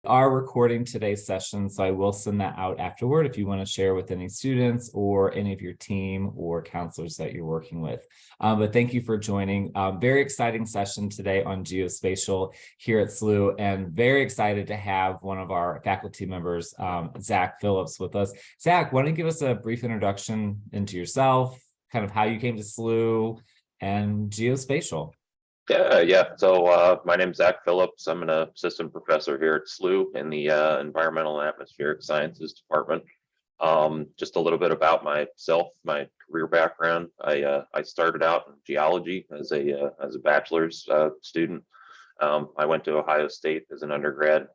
are recording today's session, so I will send that out afterward if you want to share with any students or any of your team or counselors that you're working with. But thank you for joining. Very exciting session today on geospatial here at SLU, and very excited to have one of our faculty members, Zach Phillips, with us. Zach, why don't you give us a brief introduction into yourself, kind of how you came to SLU and geospatial? Yeah. So my name's Zach Phillips. I'm an assistant professor here at SLU in the Environmental and Atmospheric Sciences Department. Just a little bit about myself, my career background. I started out in geology as a bachelor's student. I went to Ohio State as an undergrad.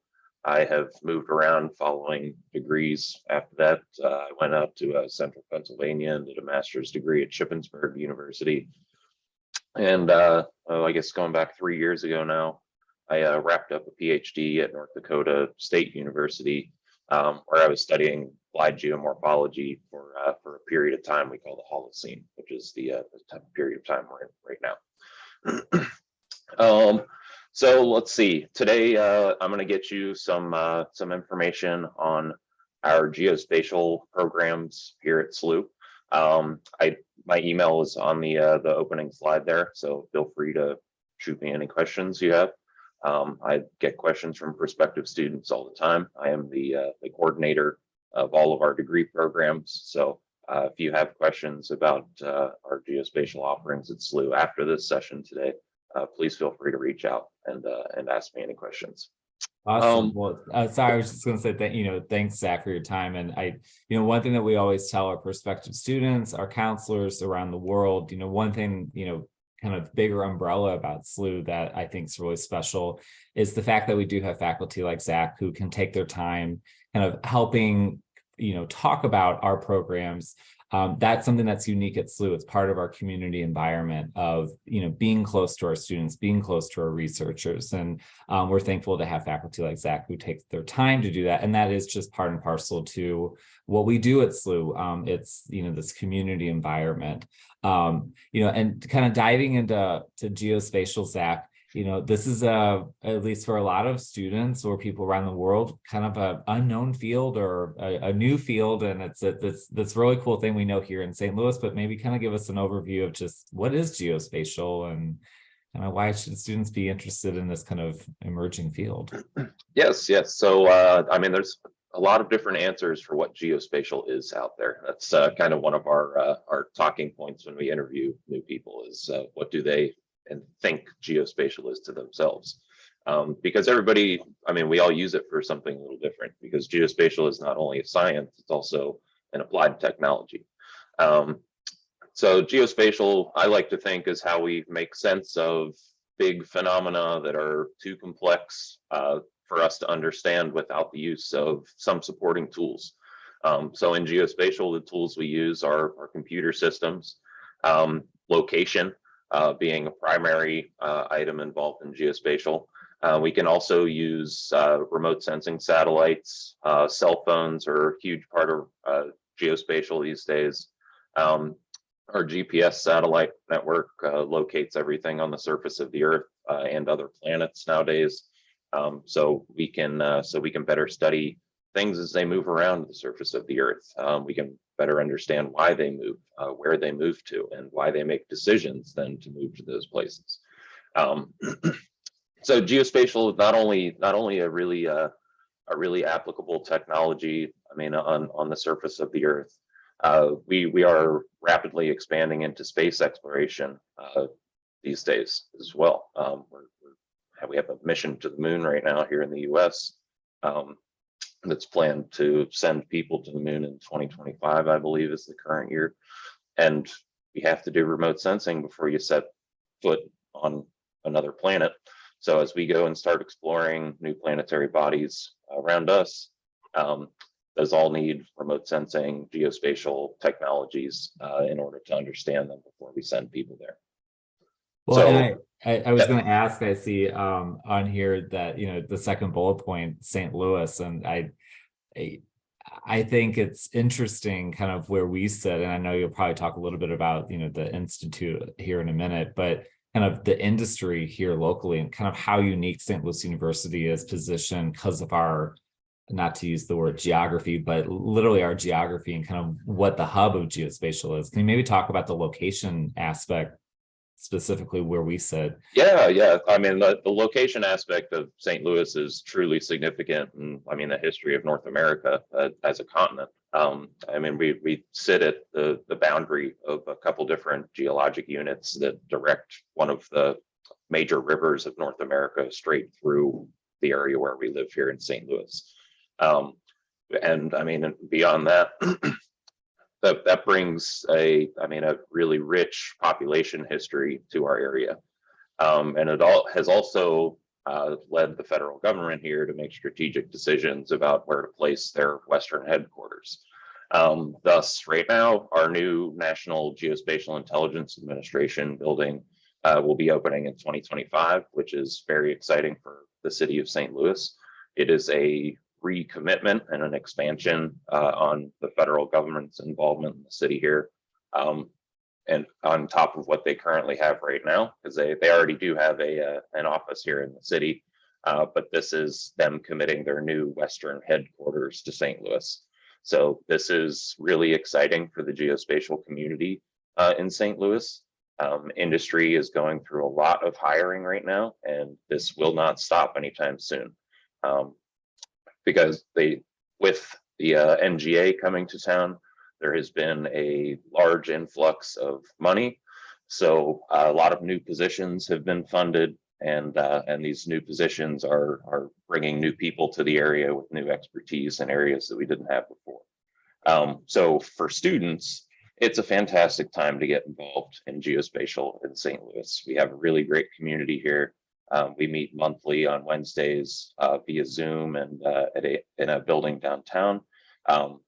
I have moved around following degrees. After that, I went out to Central Pennsylvania and did a master's degree at Shippensburg University. And I guess going back 3 years ago now, I wrapped up a PhD at North Dakota State University, where I was studying applied geomorphology for a period of time we call the Holocene, which is the period of time we're in right now. So let's see. Today, I'm going to get you some information on our geospatial programs here at SLU. My email is on the opening slide there, so feel free to shoot me any questions you have. I get questions from prospective students all the time. I am the coordinator of all of our degree programs, so if you have questions about our geospatial offerings at SLU after this session today, please feel free to reach out and ask me any questions. Awesome. Well, sorry, I was just going to say that, thanks, Zach, for your time. And one thing that we always tell our prospective students, our counselors around the world, one thing, kind of bigger umbrella about SLU that I think is really special is the fact that we do have faculty like Zach who can take their time kind of helping, talk about our programs. That's something that's unique at SLU. It's part of our community environment of, being close to our students, being close to our researchers. And we're thankful to have faculty like Zach who take their time to do that. And that is just part and parcel to what we do at SLU. It's, this community environment, and kind of diving into geospatial, Zach. This is at least for a lot of students or people around the world, kind of an unknown field or a new field. And it's this really cool thing we know here in St. Louis, but maybe kind of give us an overview of just what is geospatial and kind of why should students be interested in this kind of emerging field? Yes. So, there's a lot of different answers for what geospatial is out there. That's kind of one of our talking points when we interview new people is what do they and think geospatial is to themselves, because everybody, we all use it for something a little different, because geospatial is not only a science, it's also an applied technology. So geospatial, I like to think, is how we make sense of big phenomena that are too complex for us to understand without the use of some supporting tools. So in geospatial, the tools we use are computer systems, location, being a primary item involved in geospatial. We can also use remote sensing satellites. Cell phones are a huge part of geospatial these days. Our GPS satellite network locates everything on the surface of the Earth and other planets nowadays. So we can better study things as they move around the surface of the Earth. We can better understand why they move, where they move to, and why they make decisions then to move to those places. So geospatial is not only a really applicable technology, on the surface of the Earth. We are rapidly expanding into space exploration these days as well. We have a mission to the moon right now here in the U.S. That's planned to send people to the moon in 2025, I believe, is the current year. And we have to do remote sensing before you set foot on another planet. So as we go and start exploring new planetary bodies around us, those all need remote sensing, geospatial technologies in order to understand them before we send people there. Well, so, and I was going to ask, I see on here that, the second bullet point, St. Louis, and I think it's interesting kind of where we sit, and I know you'll probably talk a little bit about, the Institute here in a minute, but kind of the industry here locally and kind of how unique St. Louis University is positioned because of our, not to use the word geography, but literally our geography and kind of what the hub of geospatial is. Can you maybe talk about the location aspect, specifically where we sit? Yeah. I mean, the location aspect of St. Louis is truly significant, and I mean the history of North America as a continent. I mean, we sit at the boundary of a couple different geologic units that direct one of the major rivers of North America straight through the area where we live here in St. Louis. And I mean, beyond that, that brings a really rich population history to our area. And it all has also led the federal government here to make strategic decisions about where to place their Western headquarters. Thus, right now, our new National Geospatial Intelligence Administration building will be opening in 2025, which is very exciting for the city of St. Louis. It is a recommitment and an expansion on the federal government's involvement in the city here. And on top of what they currently have right now, because they already do have an office here in the city, but this is them committing their new Western headquarters to St. Louis. So this is really exciting for the geospatial community in St. Louis. Industry is going through a lot of hiring right now, and this will not stop anytime soon. Because with the NGA coming to town, there has been a large influx of money. So a lot of new positions have been funded, and these new positions are bringing new people to the area with new expertise in areas that we didn't have before. So for students, it's a fantastic time to get involved in geospatial in St. Louis. We have a really great community here. We meet monthly on Wednesdays via Zoom and in a building downtown.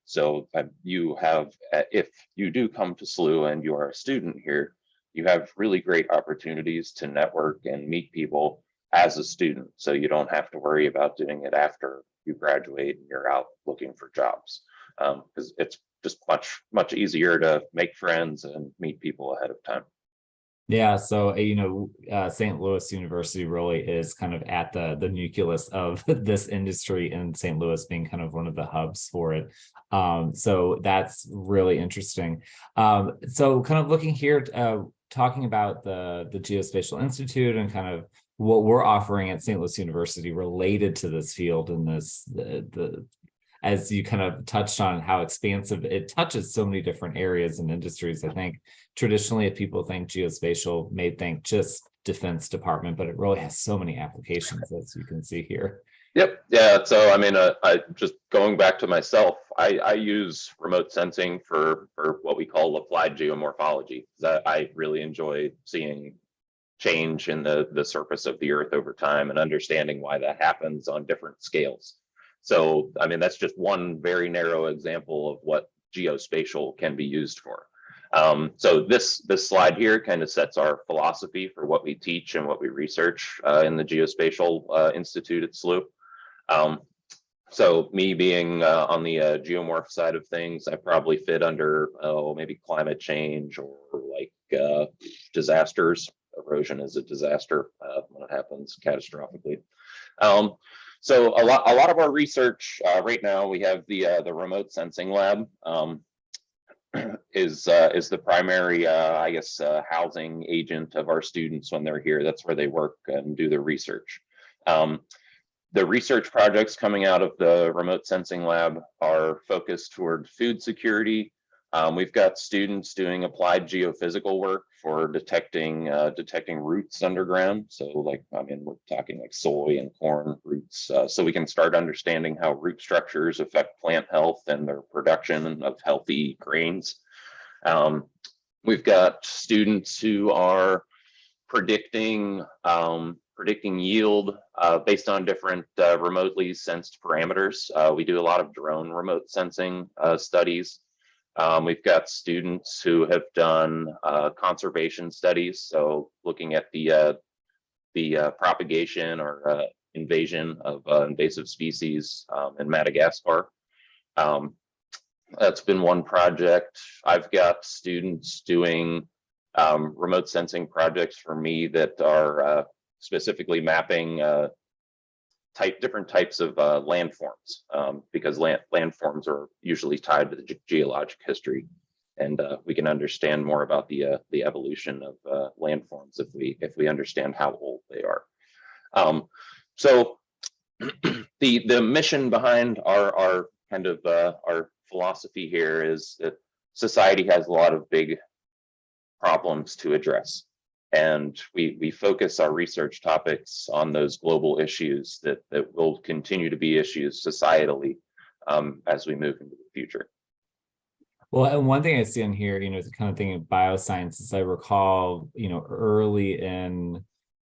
So you have, if you do come to SLU and you are a student here, you have really great opportunities to network and meet people as a student. So you don't have to worry about doing it after you graduate and you're out looking for jobs, because it's just much easier to make friends and meet people ahead of time. Yeah, so St. Louis University really is kind of at the nucleus of this industry in St. Louis, being kind of one of the hubs for it. So that's really interesting. So kind of looking here, talking about the Geospatial Institute and kind of what we're offering at St. Louis University related to this field and the as you kind of touched on how expansive it touches so many different areas and industries. I think traditionally, if people think geospatial, may think just Defense Department, but it really has so many applications, as you can see here. Yep. Yeah. So I mean, I just going back to myself, I use remote sensing for what we call applied geomorphology. I really enjoy seeing change in the surface of the earth over time and understanding why that happens on different scales. So, I mean, that's just one very narrow example of what geospatial can be used for. So this slide here kind of sets our philosophy for what we teach and what we research in the Geospatial Institute at SLU. So me being on the geomorph side of things, I probably fit under maybe climate change or like disasters. Erosion is a disaster when it happens catastrophically. So a lot of our research right now, we have the remote sensing lab is the primary I guess housing agent of our students when they're here. That's where they work and do their research. The research projects coming out of the remote sensing lab are focused toward food security. We've got students doing applied geophysical work for detecting roots underground. So like, I mean, we're talking like soy and corn roots. So we can start understanding how root structures affect plant health and their production of healthy grains. We've got students who are predicting yield based on different remotely sensed parameters. We do a lot of drone remote sensing studies. We've got students who have done conservation studies, so looking at the propagation or invasion of invasive species in Madagascar. That's been one project. I've got students doing remote sensing projects for me that are specifically mapping different types of landforms, because landforms are usually tied to the geologic history, and we can understand more about the evolution of landforms if we understand how old they are. So the mission behind our kind of our philosophy here is that society has a lot of big problems to address, and we focus our research topics on those global issues that will continue to be issues societally as we move into the future. Well, and one thing I see in here, the kind of thing of biosciences, I recall, early in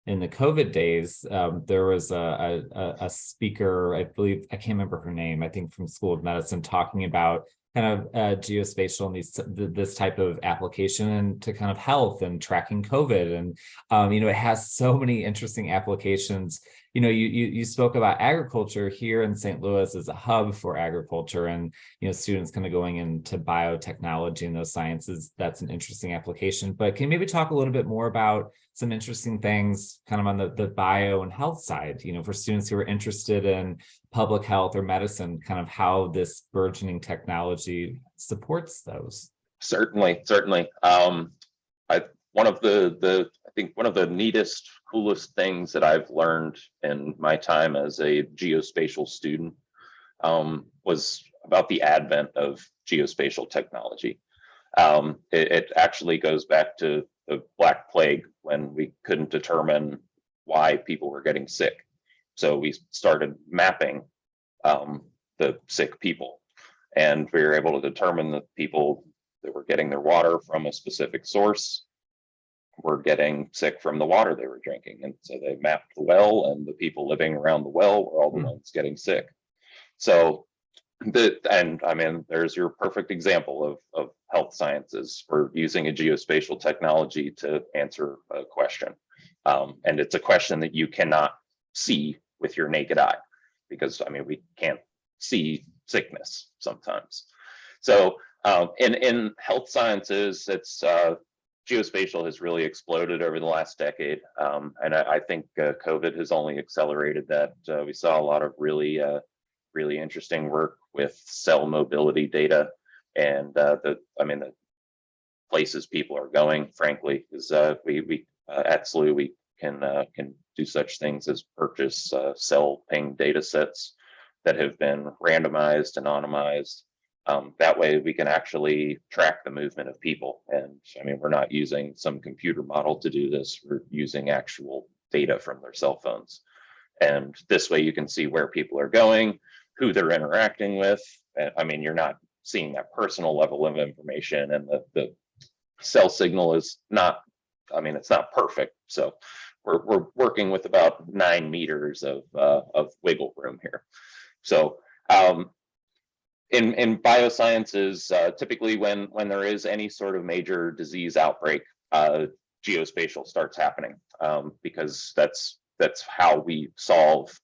the COVID days, there was a speaker, I believe, I can't remember her name, I think from School of Medicine, talking about kind of geospatial and this type of application to kind of health and tracking COVID. And, it has so many interesting applications. You spoke about agriculture here in St. Louis as a hub for agriculture, and, students kind of going into biotechnology and those sciences. That's an interesting application. But can you maybe talk a little bit more about some interesting things kind of on the bio and health side, for students who are interested in public health or medicine, kind of how this burgeoning technology supports those? Certainly. I think one of the neatest, coolest things that I've learned in my time as a geospatial student was about the advent of geospatial technology. It actually goes back to the Black Plague, when we couldn't determine why people were getting sick. So we started mapping the sick people, and we were able to determine that people that were getting their water from a specific source were getting sick from the water they were drinking. And so they mapped the well, and the people living around the well were all the ones getting sick. So there's your perfect example of health sciences. We're using a geospatial technology to answer a question. And it's a question that you cannot see with your naked eye, because we can't see sickness sometimes. So in health sciences, it's geospatial has really exploded over the last decade. And I think COVID has only accelerated that. We saw a lot of really interesting work with cell mobility data, and the places people are going, frankly, is we at SLU, we can do such things as purchase cell ping data sets that have been randomized, anonymized. That way we can actually track the movement of people. And we're not using some computer model to do this. We're using actual data from their cell phones. And this way you can see where people are going, who they're interacting with. You're not seeing that personal level of information, and the cell signal is not, it's not perfect. So we're working with about 9 meters of wiggle room here. So in biosciences, typically when there is any sort of major disease outbreak, geospatial starts happening, because that's how we solve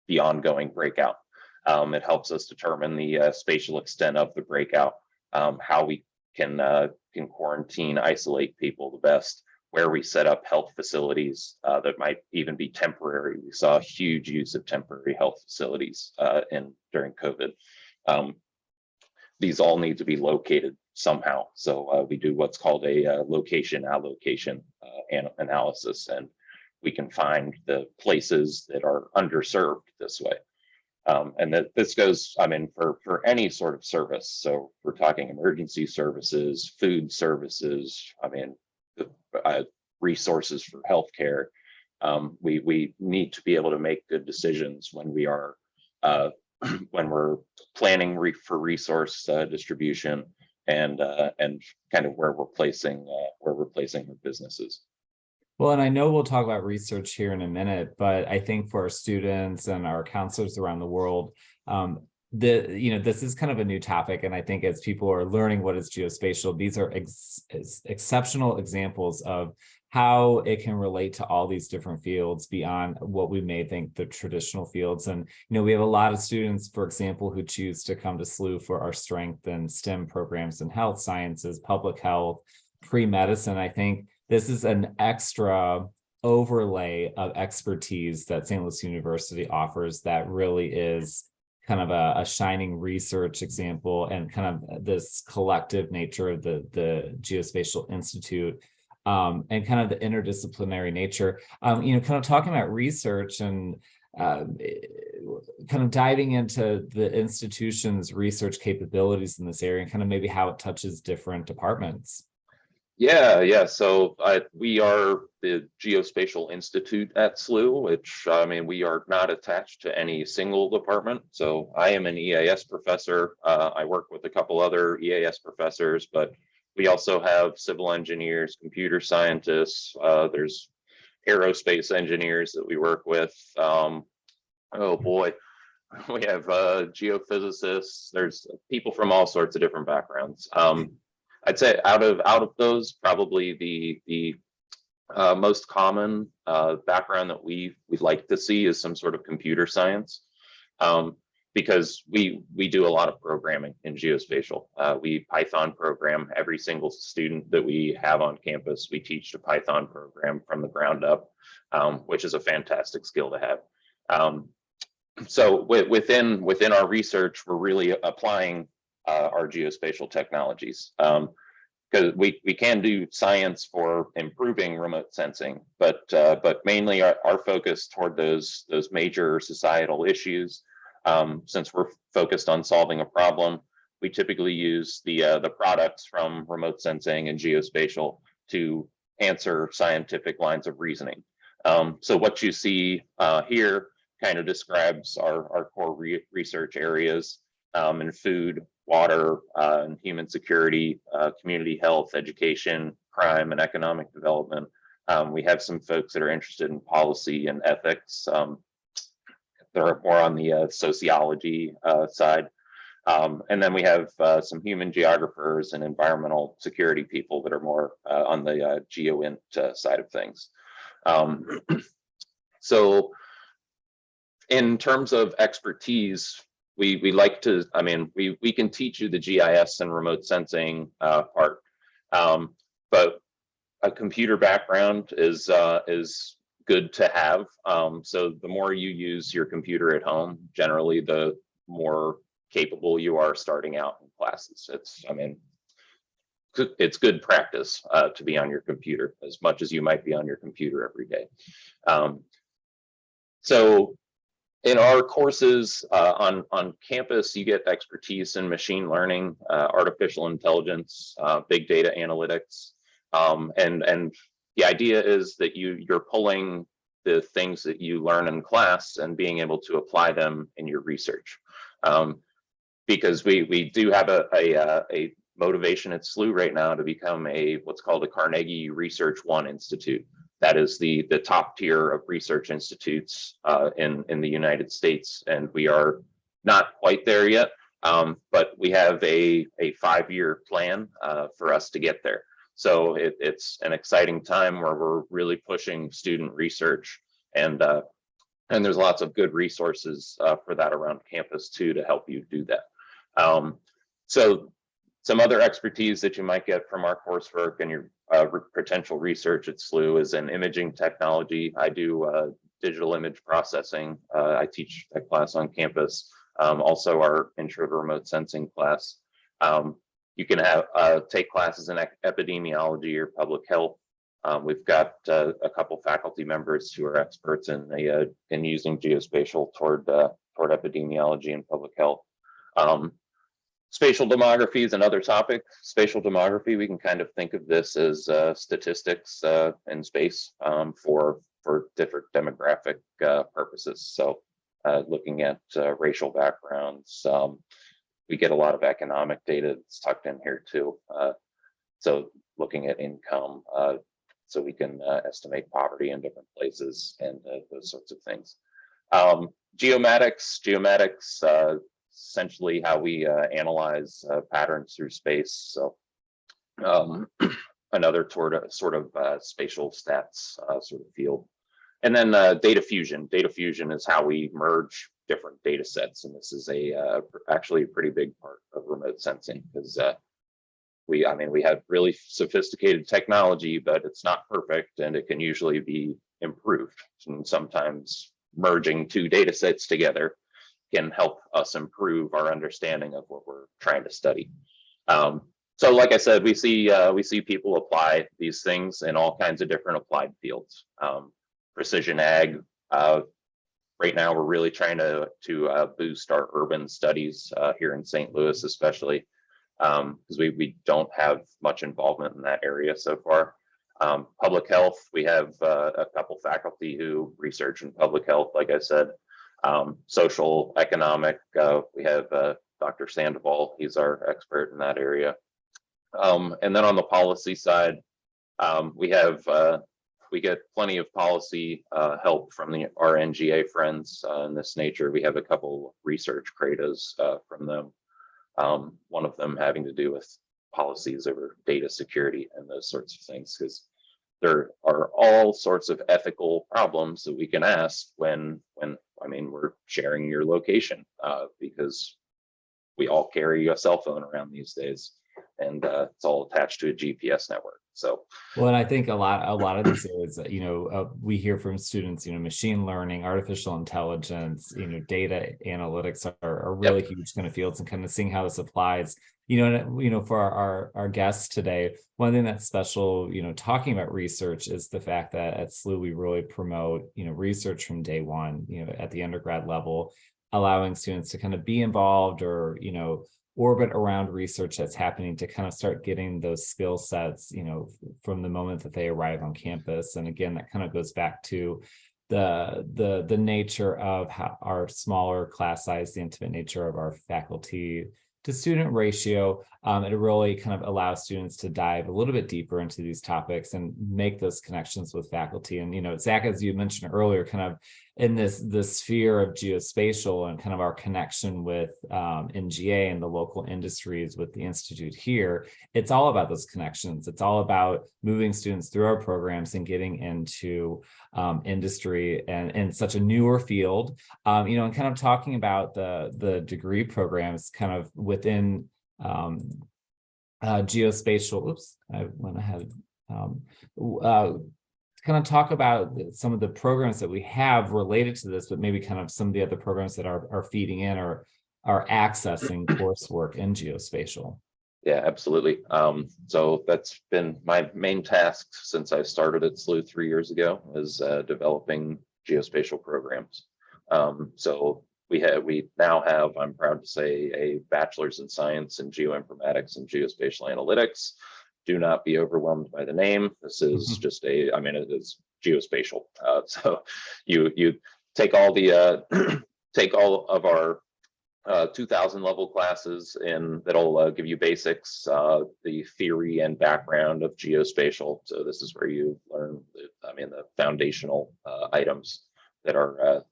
the ongoing breakout. It helps us determine the spatial extent of the breakout, how we can quarantine, isolate people the best, where we set up health facilities that might even be temporary. We saw a huge use of temporary health facilities during COVID. These all need to be located somehow. So we do what's called a location allocation analysis, and we can find the places that are underserved this way. And that this goes, for any sort of service. So we're talking emergency services, food services, resources for healthcare. We need to be able to make good decisions when we are when we're planning for resource distribution, and kind of where we're placing our businesses. Well, and I know we'll talk about research here in a minute, but I think for our students and our counselors around the world, this is kind of a new topic. And I think as people are learning what is geospatial, these are exceptional examples of how it can relate to all these different fields beyond what we may think the traditional fields. And, we have a lot of students, for example, who choose to come to SLU for our strength and STEM programs in health sciences, public health, pre-medicine. I think this is an extra overlay of expertise that St. Louis University offers that really is kind of a shining research example, and kind of this collective nature of the Geospatial Institute, and kind of the interdisciplinary nature. Kind of talking about research and kind of diving into the institution's research capabilities in this area, and kind of maybe how it touches different departments. Yeah. So we are the Geospatial Institute at SLU, which I mean, we are not attached to any single department. So I am an EAS professor. I work with a couple other EAS professors, but we also have civil engineers, computer scientists. There's aerospace engineers that we work with. Oh boy, we have geophysicists. There's people from all sorts of different backgrounds. I'd say out of those, probably the most common background that we like to see is some sort of computer science, because we do a lot of programming in geospatial. We Python program every single student that we have on campus. We teach the Python program from the ground up, which is a fantastic skill to have. So within our research, we're really applying our geospatial technologies, because we can do science for improving remote sensing, but mainly our focus toward those major societal issues. Since we're focused on solving a problem, we typically use the products from remote sensing and geospatial to answer scientific lines of reasoning. So what you see here kind of describes our core research areas in food, water, and human security, community health, education, crime, and economic development. We have some folks that are interested in policy and ethics. They're more on the sociology side. And then we have some human geographers and environmental security people that are more on the GeoInt side of things. So in terms of expertise, we like to, I mean, we can teach you the GIS and remote sensing part, but a computer background is good to have. So the more you use your computer at home, generally the more capable you are starting out in classes. I mean, it's good practice to be on your computer as much as you might be on your computer every day. So in our courses on campus, you get expertise in machine learning, artificial intelligence, big data analytics, and the idea is that you're pulling the things that you learn in class and being able to apply them in your research. Because we do have a motivation at SLU right now to become what's called a Carnegie Research One Institute. That is the top tier of research institutes in the United States, and we are not quite there yet, but we have a 5-year plan for us to get there. So it's an exciting time where we're really pushing student research, and there's lots of good resources for that around campus too to help you do that. So some other expertise that you might get from our coursework and your potential research at SLU is in imaging technology. I do digital image processing. I teach that class on campus. Also our intro to remote sensing class. You can take classes in epidemiology or public health. We've got a couple faculty members who are experts in using geospatial toward epidemiology and public health. Spatial demography is another topic. Spatial demography, we can kind of think of this as statistics in space for different demographic purposes. So looking at racial backgrounds, we get a lot of economic data that's tucked in here too. So looking at income, so we can estimate poverty in different places and those sorts of things. Geomatics, essentially how we analyze patterns through space. So another sort of spatial stats sort of field. And then data fusion. Data fusion is how we merge different data sets. And this is actually a pretty big part of remote sensing, because I mean, we have really sophisticated technology, but it's not perfect, and it can usually be improved. And sometimes merging two data sets together can help us improve our understanding of what we're trying to study. So like I said, we see people apply these things in all kinds of different applied fields. Precision ag, right now we're really trying to boost our urban studies here in St. Louis, especially because we don't have much involvement in that area so far. Public health, we have a couple faculty who research in public health, like I said. Social, economic, we have Dr. Sandoval, he's our expert in that area. And then on the policy side, we get plenty of policy help from our NGA friends in this nature. We have a couple research credas from them. One of them having to do with policies over data security and those sorts of things, because there are all sorts of ethical problems that we can ask when I mean, we're sharing your location, because we all carry a cell phone around these days, and it's all attached to a GPS network. So, well, and I think a lot of these areas that, we hear from students, machine learning, artificial intelligence, data analytics are really yep. huge kind of fields, and kind of seeing how this applies. For our guests today, one thing that's special, talking about research, is the fact that at SLU we really promote, research from day one, at the undergrad level, allowing students to kind of be involved or, orbit around research that's happening, to kind of start getting those skill sets, from the moment that they arrive on campus. And again, that kind of goes back to the nature of how our smaller class size, the intimate nature of our faculty to student ratio. It really kind of allows students to dive a little bit deeper into these topics and make those connections with faculty. And, Zach, as you mentioned earlier, kind of in this sphere of geospatial and kind of our connection with NGA and the local industries with the Institute here, it's all about those connections. It's all about moving students through our programs and getting into industry and such a newer field, and kind of talking about the degree programs kind of within geospatial. Oops, I went ahead. Kind of talk about some of the programs that we have related to this, but maybe kind of some of the other programs that are feeding in or are accessing coursework in geospatial. Yeah, absolutely. So that's been my main task since I started at SLU 3 years ago, is developing geospatial programs. So we now have, I'm proud to say, a bachelor's in science in geoinformatics and geospatial analytics. Do not be overwhelmed by the name. This is just it is geospatial. So you take all the take all of our 2000 level classes, and that'll give you basics, the theory and background of geospatial. So this is where you learn the foundational items that are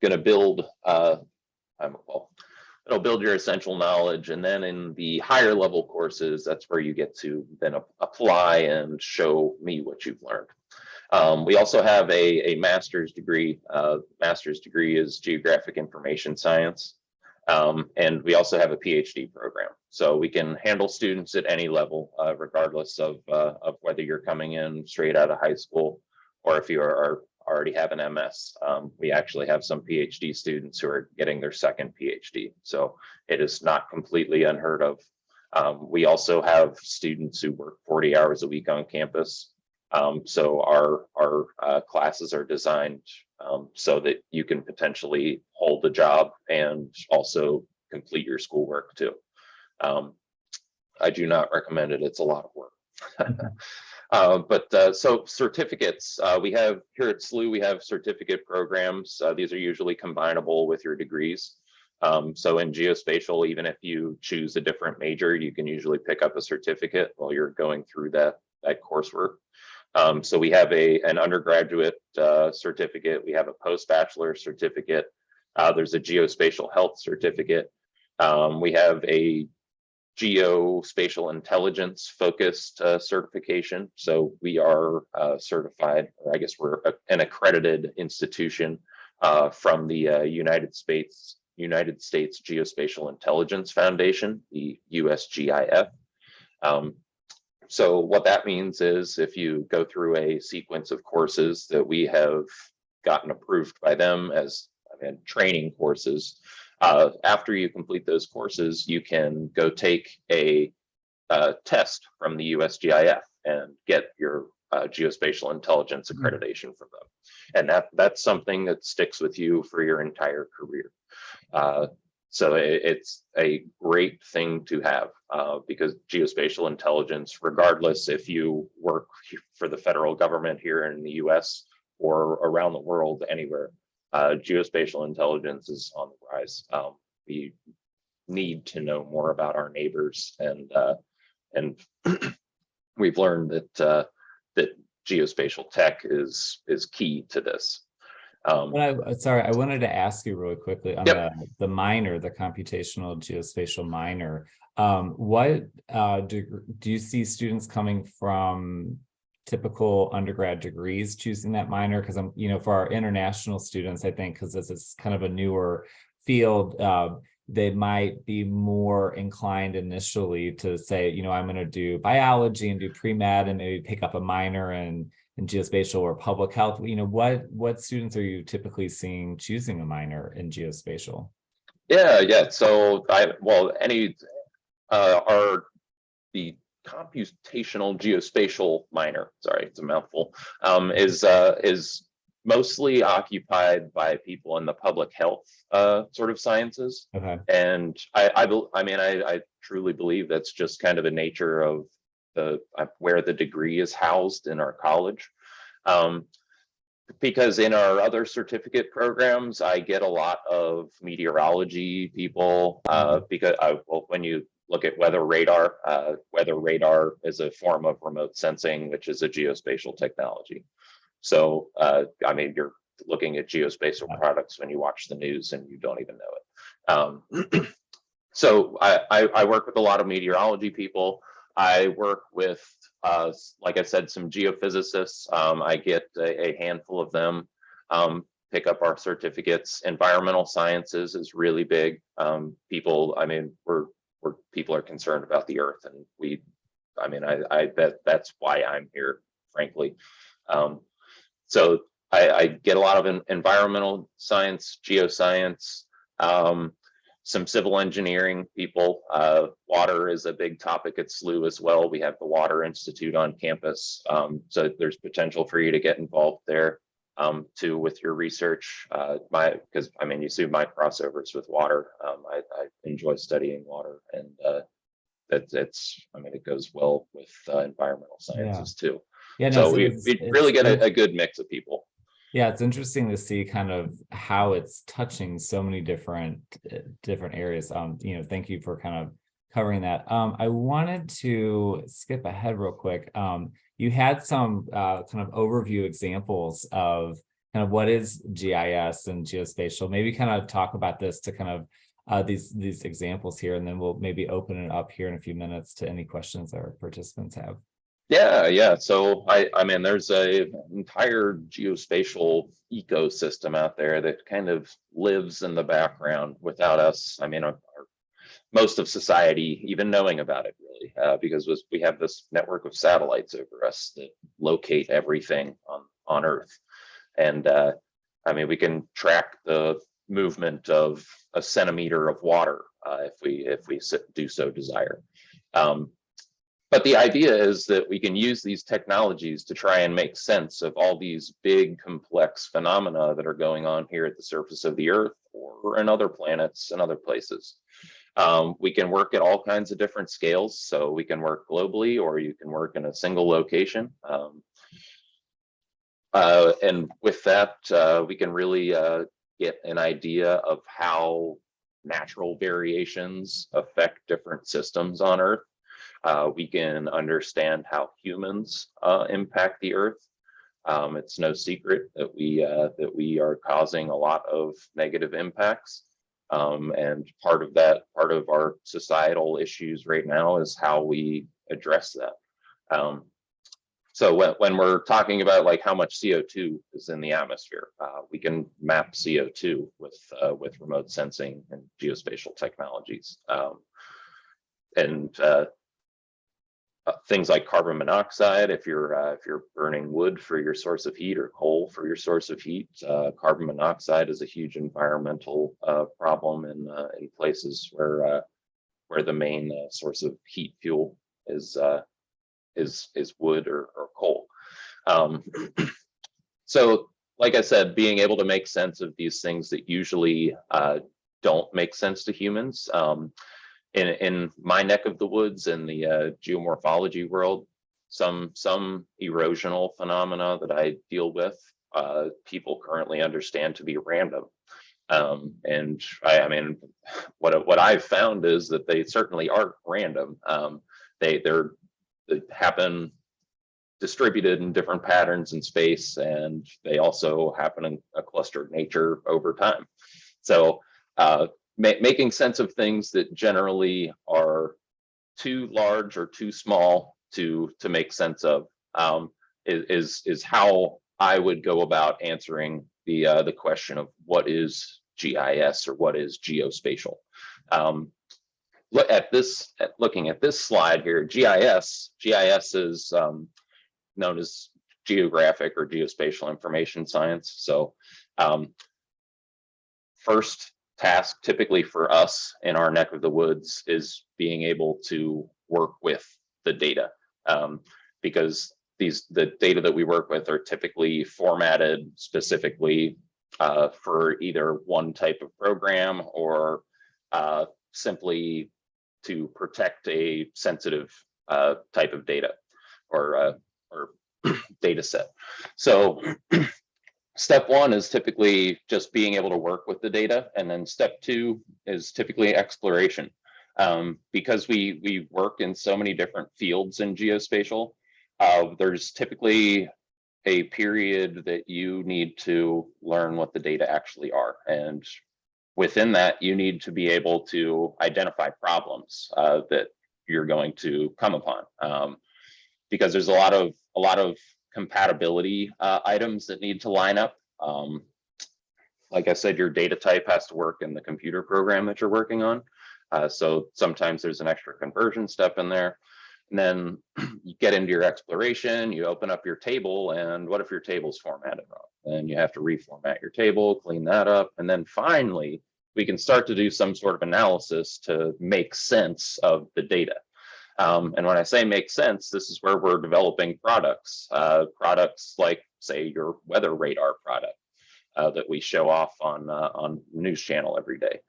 going to build it'll build your essential knowledge. And then in the higher level courses, that's where you get to then apply and show me what you've learned. We also have a master's degree. Master's degree is geographic information science. And we also have a PhD program. So we can handle students at any level, regardless of whether you're coming in straight out of high school or if you are already have an MS. We actually have some PhD students who are getting their second PhD. So it is not completely unheard of. We also have students who work 40 hours a week on campus. So our classes are designed so that you can potentially hold the job and also complete your schoolwork too. I do not recommend it. It's a lot of work. So certificates, we have here at SLU, we have certificate programs. These are usually combinable with your degrees. So in geospatial, even if you choose a different major, you can usually pick up a certificate while you're going through that coursework. So we have an undergraduate certificate. We have a post-bachelor certificate. There's a geospatial health certificate. We have a geospatial intelligence focused certification. So we are certified, or I guess we're an accredited institution from the United States Geospatial Intelligence Foundation, the USGIF. So what that means is if you go through a sequence of courses that we have gotten approved by them as training courses, after you complete those courses, you can go take a test from the USGIF and get your geospatial intelligence accreditation from them. And that's something that sticks with you for your entire career. So it's a great thing to have because geospatial intelligence, regardless if you work for the federal government here in the US or around the world, anywhere, geospatial intelligence is on the rise. We need to know more about our neighbors, and we've learned that geospatial tech is key to this. Sorry, I wanted to ask you really quickly on the minor, the computational geospatial minor. What do you see students coming from typical undergrad degrees choosing that minor? Because I'm, for our international students, I think because this is kind of a newer field, they might be more inclined initially to say, I'm going to do biology and do pre-med and maybe pick up a minor in geospatial or public health. What students are you typically seeing choosing a minor in geospatial? Yeah. So the computational geospatial minor, sorry, it's a mouthful, is mostly occupied by people in the public health sort of sciences. Okay. And I truly believe that's just kind of the nature of where the degree is housed in our college. Because in our other certificate programs, I get a lot of meteorology people because when you look at weather radar is a form of remote sensing, which is a geospatial technology. So, you're looking at geospatial products when you watch the news and you don't even know it. So I work with a lot of meteorology people. I work with, like I said, some geophysicists. I get a handful of them pick up our certificates. Environmental sciences is really big. People are concerned about the earth, and I bet that's why I'm here, frankly. So I get a lot of environmental science, geoscience, some civil engineering people. Water is a big topic at SLU as well. We have the Water Institute on campus. So there's potential for you to get involved there too with your research. Because you see my crossovers with water. I enjoy studying water, and it goes well with environmental sciences too. Yeah, no, so we really get a good mix of people. Yeah, it's interesting to see kind of how it's touching so many different areas. Thank you for kind of covering that. I wanted to skip ahead real quick. You had some kind of overview examples of kind of what is GIS and geospatial. Maybe kind of talk about this to kind of these examples here, and then we'll maybe open it up here in a few minutes to any questions our participants have. Yeah. So there's an entire geospatial ecosystem out there that kind of lives in the background without us. Most of society even knowing about it, really, because we have this network of satellites over us that locate everything on Earth, and we can track the movement of a centimeter of water if we do so desire. But the idea is that we can use these technologies to try and make sense of all these big, complex phenomena that are going on here at the surface of the Earth or in other planets and other places. We can work at all kinds of different scales. So we can work globally, or you can work in a single location. And with that, we can really get an idea of how natural variations affect different systems on Earth. We can understand how humans impact the Earth. It's no secret that we are causing a lot of negative impacts, and part of our societal issues right now is how we address that. So when we're talking about like how much CO2 is in the atmosphere, we can map CO2 with remote sensing and geospatial technologies, and things like carbon monoxide. If you're burning wood for your source of heat or coal for your source of heat, carbon monoxide is a huge environmental problem in places where the main source of heat fuel is wood or coal. So, like I said, being able to make sense of these things that usually don't make sense to humans. In my neck of the woods, in the geomorphology world, some erosional phenomena that I deal with, people currently understand to be random. And I mean, what I've found is that they certainly aren't random. They happen distributed in different patterns in space, and they also happen in a clustered nature over time. So making sense of things that generally are too large or too small to make sense of is how I would go about answering the question of what is GIS or what is geospatial. Looking at this slide here, GIS is known as geographic or geospatial information science. So first task typically for us in our neck of the woods is being able to work with the data, because the data that we work with are typically formatted specifically for either one type of program or simply to protect a sensitive type of data or data set. So step one is typically just being able to work with the data. And then step two is typically exploration. Because we work in so many different fields in geospatial, there's typically a period that you need to learn what the data actually are. And within that, you need to be able to identify problems that you're going to come upon. Because there's a lot of compatibility items that need to line up. Like I said, your data type has to work in the computer program that you're working on. So sometimes there's an extra conversion step in there. And then you get into your exploration, you open up your table, and what if your table's formatted wrong? And you have to reformat your table, clean that up, and then finally, we can start to do some sort of analysis to make sense of the data. And when I say make sense, this is where we're developing products like, say, your weather radar product that we show off on News Channel every day.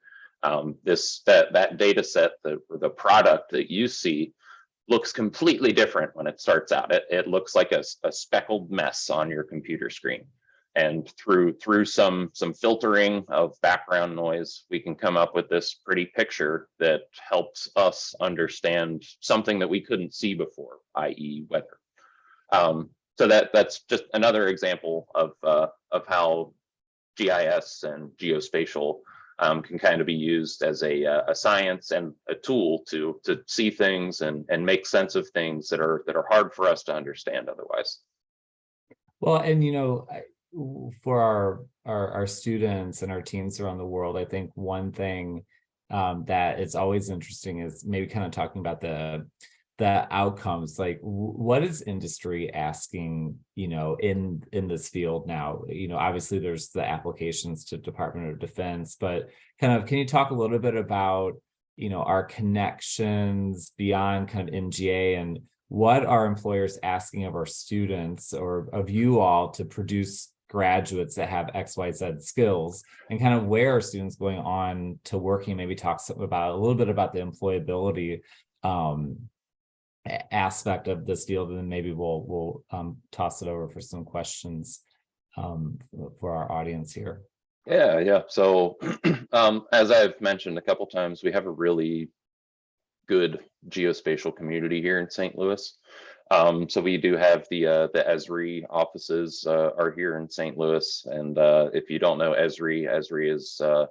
That data set, the product that you see, looks completely different when it starts out. It looks like a speckled mess on your computer screen. And through some filtering of background noise, we can come up with this pretty picture that helps us understand something that we couldn't see before, i.e. weather. So that's just another example of how GIS and geospatial can kind of be used as a science and a tool to see things and make sense of things that are hard for us to understand otherwise. Well, and for our students and our teams around the world, I think one thing that is always interesting is maybe kind of talking about the outcomes. Like, what is industry asking, in this field now? Obviously there's the applications to Department of Defense, but kind of, can you talk a little bit about, our connections beyond kind of MGA, and what are employers asking of our students or of you all to produce graduates that have XYZ skills, and kind of where are students going on to working? Maybe talk about a little bit about the employability aspect of this field, and then maybe we'll toss it over for some questions for our audience here. Yeah. So as I've mentioned a couple times, we have a really good geospatial community here in St. Louis. So we do have the Esri offices are here in St. Louis, and if you don't know Esri is the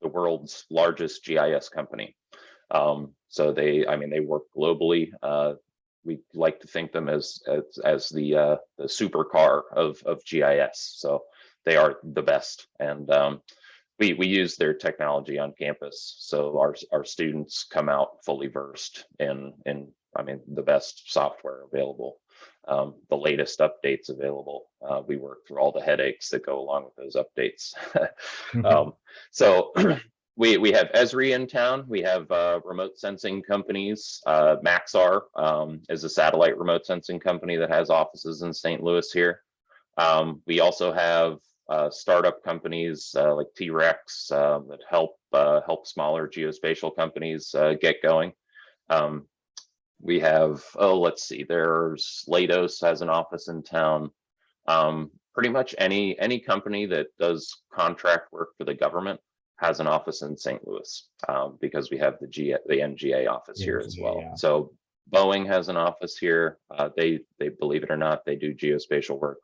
world's largest GIS company. So they work globally. We like to think them as the supercar of GIS. So they are the best, and we use their technology on campus. So our students come out fully versed in the best software available, the latest updates available. We work through all the headaches that go along with those updates. So we have Esri in town. We have remote sensing companies. Maxar is a satellite remote sensing company that has offices in St. Louis here. We also have startup companies like T-Rex that help smaller geospatial companies get going. We have, let's see, there's Lados has an office in town. Pretty much any company that does contract work for the government has an office in St. Louis, because we have the NGA office here as well. Yeah. So Boeing has an office here. They believe it or not, they do geospatial work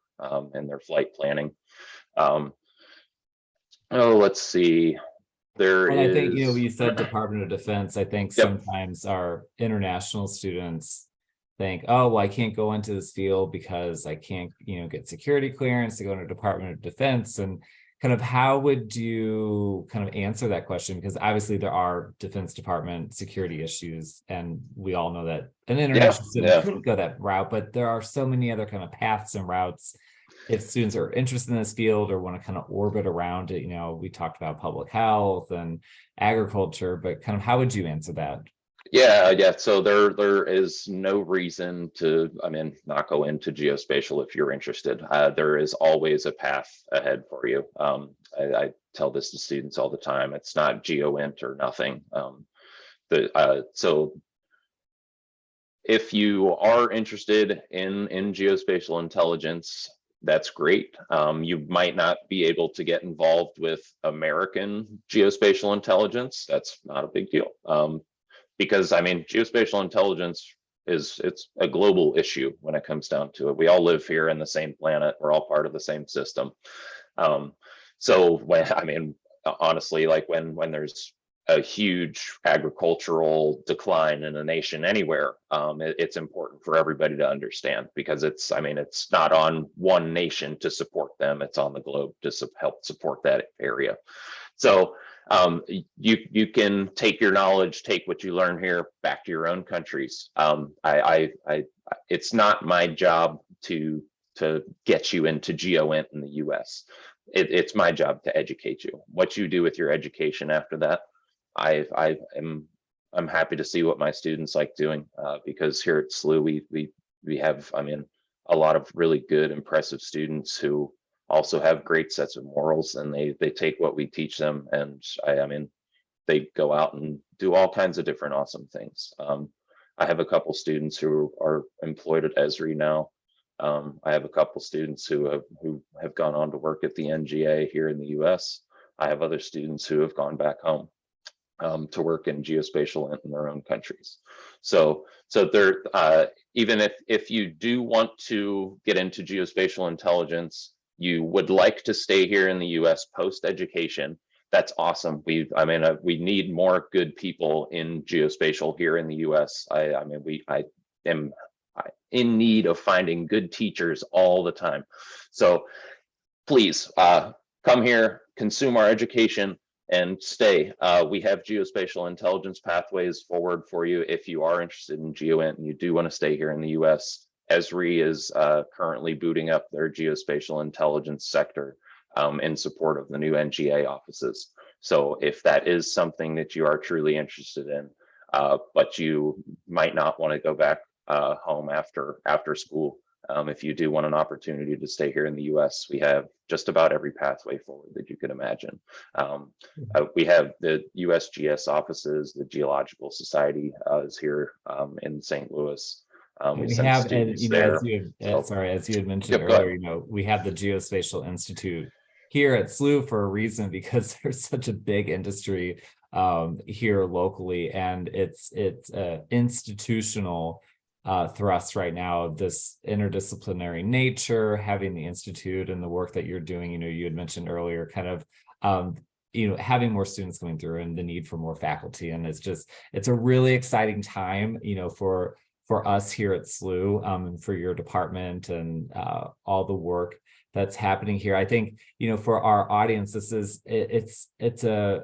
in their flight planning. Let's see. And I think, is you said Department of Defense. I think Yep. sometimes our international students think, oh, well, I can't go into this field because I can't, get security clearance to go into Department of Defense. And kind of how would you kind of answer that question? Because obviously there are Defense Department security issues, and we all know that an international student couldn't go that route, but there are so many other kind of paths and routes. If students are interested in this field or want to kind of orbit around it, we talked about public health and agriculture, but kind of how would you answer that? Yeah. So there is no reason to, not go into geospatial if you're interested. There is always a path ahead for you. I tell this to students all the time. It's not GeoInt or nothing. So if you are interested in geospatial intelligence, that's great. You might not be able to get involved with American geospatial intelligence. That's not a big deal. Because geospatial intelligence it's a global issue when it comes down to it. We all live here in the same planet. We're all part of the same system. So when honestly, like when there's a huge agricultural decline in a nation anywhere, it's important for everybody to understand, because it's not on one nation to support them. It's on the globe to help support that area. So you can take your knowledge, take what you learn here back to your own countries. It's not my job to get you into GeoInt in the US. It's my job to educate you. What you do with your education after that, I'm happy to see what my students like doing, because here at SLU we have a lot of really good, impressive students who also have great sets of morals, and they take what we teach them, and they go out and do all kinds of different awesome things. I have a couple students who are employed at Esri now. I have a couple students who have gone on to work at the NGA here in the US. I have other students who have gone back home to work in geospatial in their own countries. So they're even if you do want to get into geospatial intelligence, you would like to stay here in the US post-education, that's awesome. We need more good people in geospatial here in the US. I am in need of finding good teachers all the time. So please come here, consume our education, and stay. We have geospatial intelligence pathways forward for you if you are interested in GeoInt and you do want to stay here in the US. Esri is currently booting up their geospatial intelligence sector in support of the new NGA offices. So if that is something that you are truly interested in, but you might not want to go back home after school, if you do want an opportunity to stay here in the US, we have just about every pathway forward that you could imagine. We have the USGS offices, the Geological Society is here in St. Louis. We have, and as you had mentioned earlier, we have the Geospatial Institute here at SLU for a reason, because there's such a big industry here locally, and it's institutional thrust right now of this interdisciplinary nature, having the institute and the work that you're doing. You had mentioned earlier, kind of having more students coming through and the need for more faculty, and it's a really exciting time for us here at SLU, and for your department and all the work that's happening here. I think, for our audience, it's a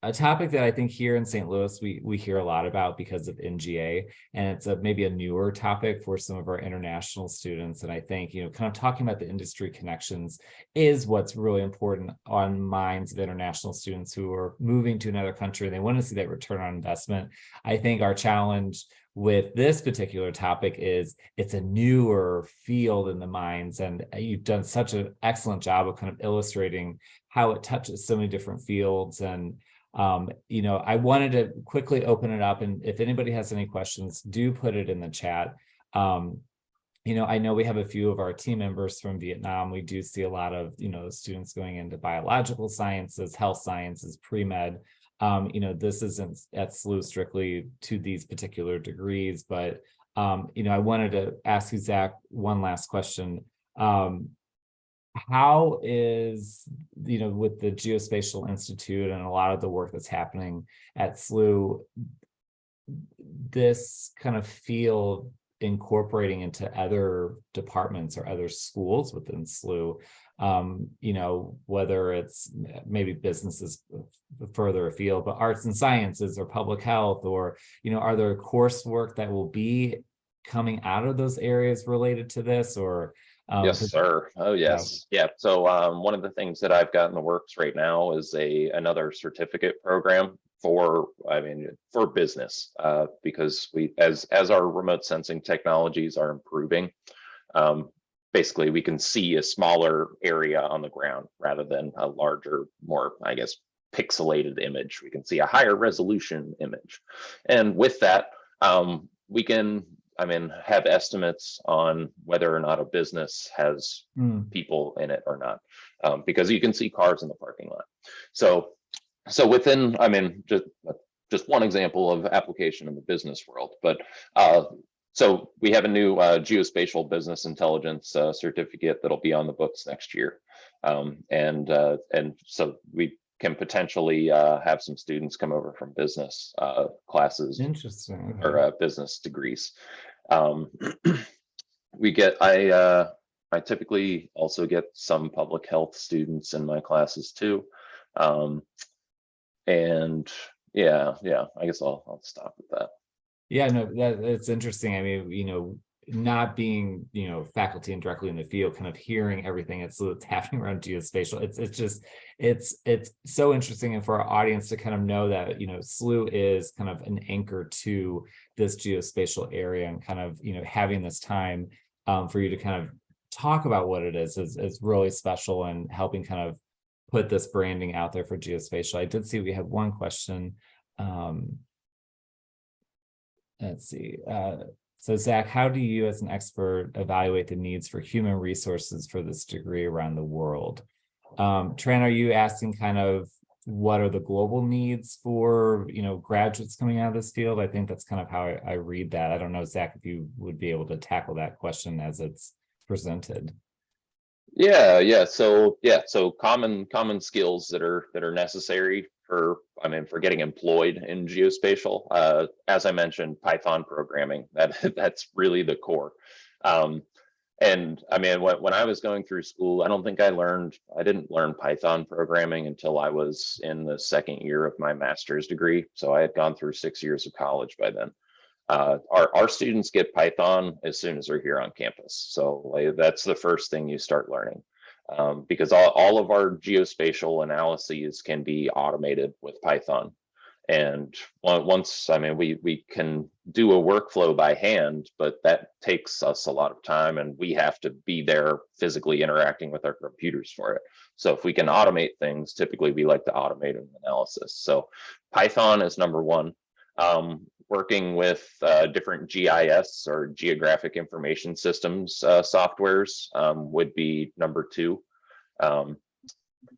a topic that I think here in St. Louis we hear a lot about because of NGA, and it's maybe a newer topic for some of our international students. And I think, kind of talking about the industry connections is what's really important on minds of international students who are moving to another country and they want to see that return on investment. I think our challenge with this particular topic is it's a newer field in the minds, and you've done such an excellent job of kind of illustrating how it touches so many different fields. And I wanted to quickly open it up, and if anybody has any questions, do put it in the chat. I know we have a few of our team members from Vietnam. We do see a lot of, students going into biological sciences, health sciences, pre-med. This isn't at SLU strictly to these particular degrees, but, I wanted to ask you, Zach, one last question. How is, with the Geospatial Institute and a lot of the work that's happening at SLU, this kind of field incorporating into other departments or other schools within SLU, whether it's maybe businesses further afield, but arts and sciences or public health, or, are there coursework that will be coming out of those areas related to this, or Yes, sir. Oh, yes. Yeah. So one of the things that I've got in the works right now is another certificate program for business, because as our remote sensing technologies are improving, basically we can see a smaller area on the ground rather than a larger, more, I guess, pixelated image. We can see a higher resolution image. And with that, we can have estimates on whether or not a business has people in it or not, because you can see cars in the parking lot. So within, just one example of application in the business world, but so we have a new geospatial business intelligence certificate that'll be on the books next year, and so we can potentially have some students come over from business classes. Interesting. Okay. Or business degrees. I typically also get some public health students in my classes too. And yeah, I guess I'll stop with that. Yeah, no, that's interesting. Not being, faculty and directly in the field, kind of hearing everything that's happening around geospatial. It's so interesting, and for our audience to kind of know that, SLU is kind of an anchor to this geospatial area, and kind of, having this time for you to kind of talk about what it is really special, and helping kind of put this branding out there for geospatial. I did see we have one question. Let's see. So Zach, how do you as an expert evaluate the needs for human resources for this degree around the world? Tran, are you asking kind of what are the global needs for, graduates coming out of this field? I think that's kind of how I read that. I don't know, Zach, if you would be able to tackle that question as it's presented. Yeah. So common skills that are necessary for getting employed in geospatial. As I mentioned, Python programming, that's really the core. And when I was going through school, I don't think I didn't learn Python programming until I was in the second year of my master's degree. So I had gone through 6 years of college by then. Our students get Python as soon as they're here on campus. So that's the first thing you start learning, because all of our geospatial analyses can be automated with Python. And once, we can do a workflow by hand, but that takes us a lot of time, and we have to be there physically interacting with our computers for it. So if we can automate things, typically we like to automate an analysis. So Python is number one. Working with different GIS or geographic information systems softwares would be number two. And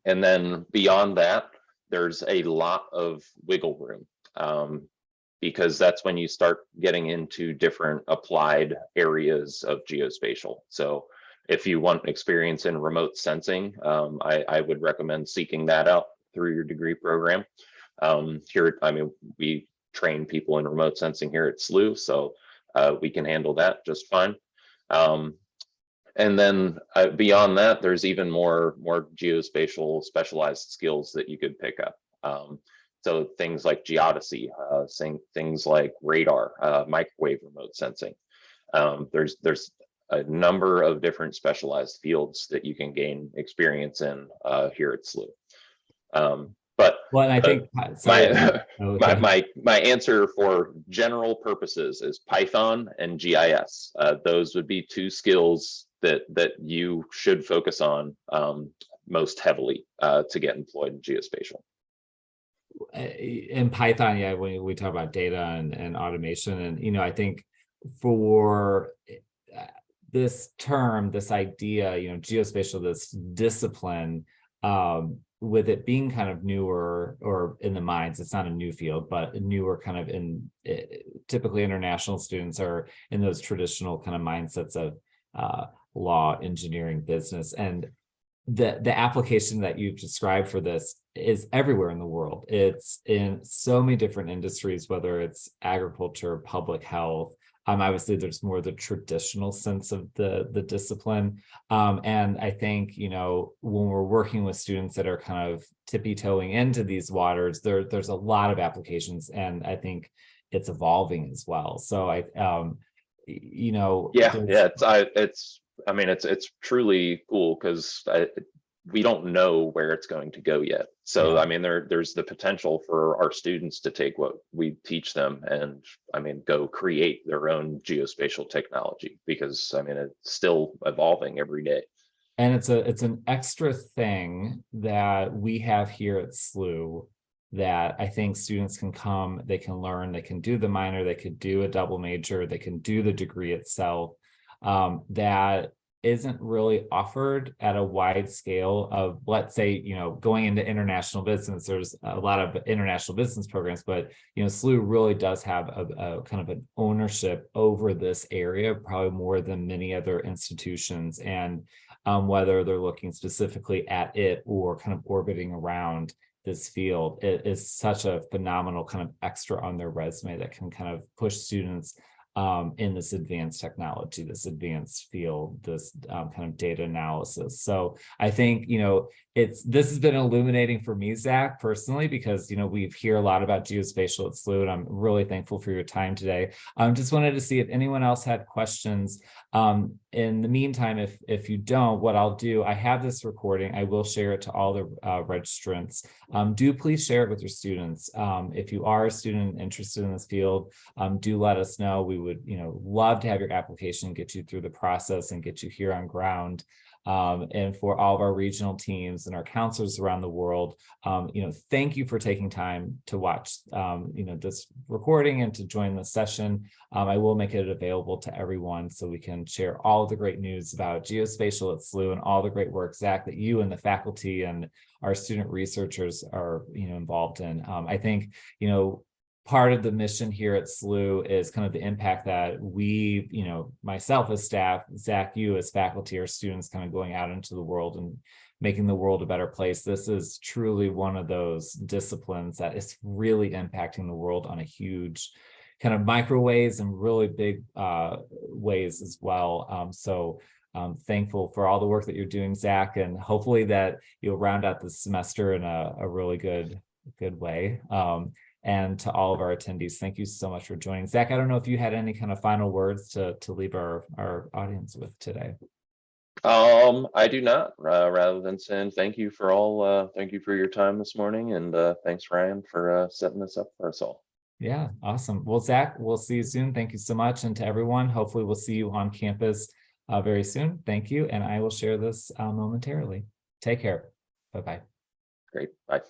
then beyond that, there's a lot of wiggle room, because that's when you start getting into different applied areas of geospatial. So if you want experience in remote sensing, I would recommend seeking that out through your degree program. Here, we train people in remote sensing here at SLU, so we can handle that just fine. And then beyond that, there's even more geospatial specialized skills that you could pick up. So things like geodesy, things like radar, microwave remote sensing. There's a number of different specialized fields that you can gain experience in here at SLU. But Well, and I think, sorry. my answer for general purposes is Python and GIS. Those would be two skills that you should focus on most heavily to get employed in geospatial. In Python, yeah, when we talk about data and automation, and I think for this term, this idea, geospatial, this discipline, with it being kind of newer or in the minds, it's not a new field, but newer kind of in typically international students are in those traditional kind of mindsets of law, engineering, business. And the application that you've described for this is everywhere in the world. It's in so many different industries, whether it's agriculture, public health. Obviously, there's more the traditional sense of the discipline. And I think, when we're working with students that are kind of tippy-toeing into these waters, there's a lot of applications, and I think it's evolving as well. So it's truly cool because we don't know where it's going to go yet. So there's the potential for our students to take what we teach them and go create their own geospatial technology, because it's still evolving every day. And it's an extra thing that we have here at SLU that I think students can come, they can learn, they can do the minor, they could do a double major, they can do the degree itself, that isn't really offered at a wide scale of, let's say, going into international business. There's a lot of international business programs, but SLU really does have a kind of an ownership over this area, probably more than many other institutions. And whether they're looking specifically at it or kind of orbiting around this field, it is such a phenomenal kind of extra on their resume that can kind of push students in this advanced technology, this advanced field, this kind of data analysis. So I think, this has been illuminating for me, Zach, personally, because, we hear a lot about geospatial at SLU, and I'm really thankful for your time today. Just wanted to see if anyone else had questions. In the meantime, if you don't, what I'll do, I have this recording. I will share it to all the registrants. Do please share it with your students. If you are a student interested in this field, do let us know. We would, love to have your application, get you through the process and get you here on ground. And for all of our regional teams and our counselors around the world, thank you for taking time to watch, this recording and to join the session. I will make it available to everyone so we can share all of the great news about geospatial at SLU and all the great work, Zach, that you and the faculty and our student researchers are, involved in. I think, part of the mission here at SLU is kind of the impact that we, myself as staff, Zach, you as faculty, our students kind of going out into the world and making the world a better place. This is truly one of those disciplines that is really impacting the world on a huge kind of micro ways and really big ways as well. So I'm thankful for all the work that you're doing, Zach, and hopefully that you'll round out the semester in a really good way. And to all of our attendees, thank you so much for joining. Zach, I don't know if you had any kind of final words to leave our audience with today. I do not, rather than saying thank you for your time this morning, and thanks, Ryan, for setting this up for us all. Yeah, awesome. Well, Zach, we'll see you soon. Thank you so much. And to everyone, hopefully we'll see you on campus very soon. Thank you. And I will share this momentarily. Take care. Bye-bye. Great. Bye.